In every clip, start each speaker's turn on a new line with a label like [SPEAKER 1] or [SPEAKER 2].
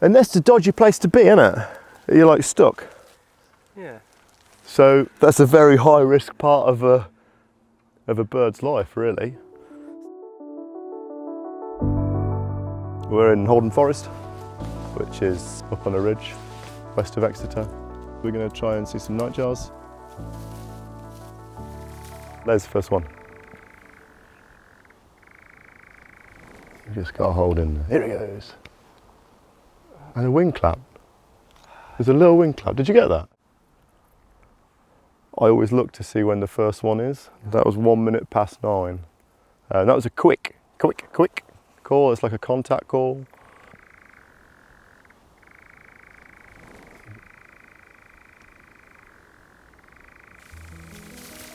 [SPEAKER 1] And that's a dodgy place to be, isn't it? You're like stuck.
[SPEAKER 2] Yeah.
[SPEAKER 1] So that's a very high risk part of a bird's life, really. We're in Haldon Forest, which is up on a ridge west of Exeter. We're going to try and see some nightjars. There's the first one. We just got a hold in. Here he goes. And a wing clap. There's a little wing clap. Did you get that? I always look to see when the first one is. That was 9:01. And that was a quick call. It's like a contact call.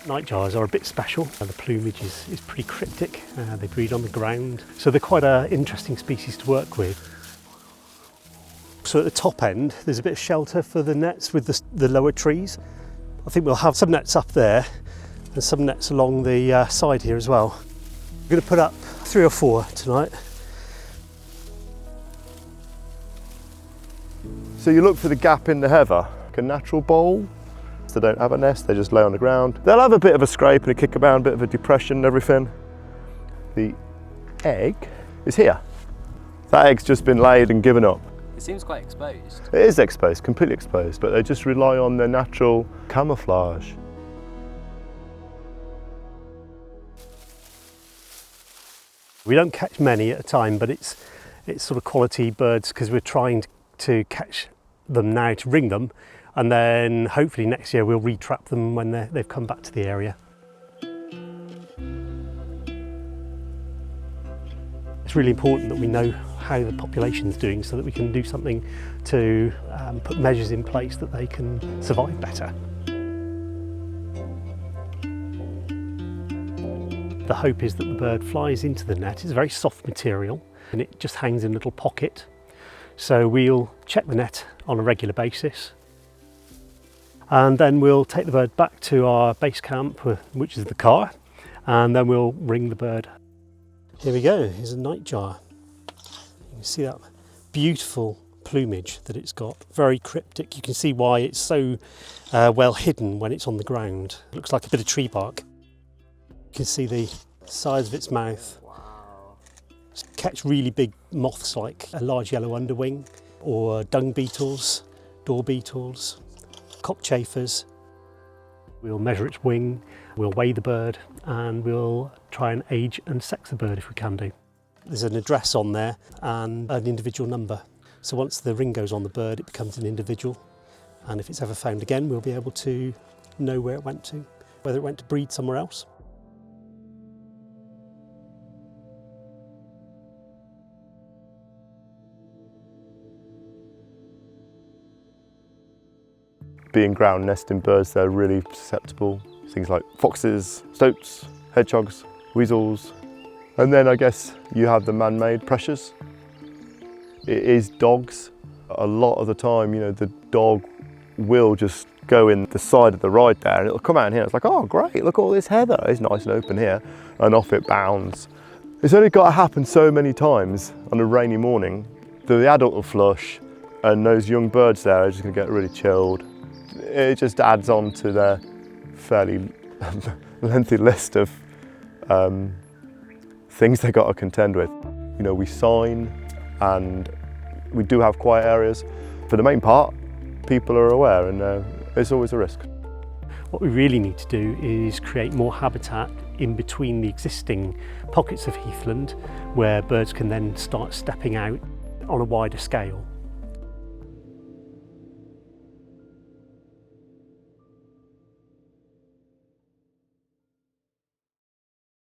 [SPEAKER 2] Nightjars are a bit special. The plumage is pretty cryptic. They breed on the ground. So they're quite an interesting species to work with. So at the top end, there's a bit of shelter for the nets with the lower trees. I think we'll have some nets up there and some nets along the side here as well. We're going to put up 3 or 4 tonight.
[SPEAKER 1] So you look for the gap in the heather, like a natural bowl. They don't have a nest, they just lay on the ground. They'll have a bit of a scrape and a kick about, a bit of a depression and everything. The egg is here. That egg's just been laid and given up.
[SPEAKER 3] It seems quite exposed.
[SPEAKER 1] It is exposed, completely exposed, but they just rely on their natural camouflage.
[SPEAKER 2] We don't catch many at a time, but it's sort of quality birds because we're trying to catch them now to ring them, and then hopefully next year we'll retrap them when they've come back to the area. It's really important that we know how the population's doing so that we can do something to put measures in place that they can survive better. The hope is that the bird flies into the net. It's a very soft material and it just hangs in a little pocket. So we'll check the net on a regular basis, and then we'll take the bird back to our base camp, which is the car, and then we'll ring the bird. Here we go, here's a nightjar. You can see that beautiful plumage that it's got, very cryptic. You can see why it's so well hidden when it's on the ground. It looks like a bit of tree bark. You can see the size of its mouth. Catch really big moths like a large yellow underwing, or dung beetles, door beetles, cockchafers. We'll measure its wing, we'll weigh the bird, and we'll try and age and sex the bird if we can do. There's an address on there and an individual number. So once the ring goes on the bird, it becomes an individual. And if it's ever found again, we'll be able to know where it went to, whether it went to breed somewhere else.
[SPEAKER 1] Being ground nesting birds, they're really susceptible. Things like foxes, stoats, hedgehogs, weasels. And then I guess you have the man-made pressures. It is dogs. A lot of the time, you know, the dog will just go in the side of the ride there and it'll come out in here. It's like, oh great, look at all this heather. It's nice and open here. And off it bounds. It's only got to happen so many times on a rainy morning that the adult will flush and those young birds there are just going to get really chilled. It just adds on to their fairly lengthy list of things they've got to contend with. You know, we sign and we do have quiet areas. For the main part, people are aware and it's always a risk.
[SPEAKER 2] What we really need to do is create more habitat in between the existing pockets of heathland where birds can then start stepping out on a wider scale.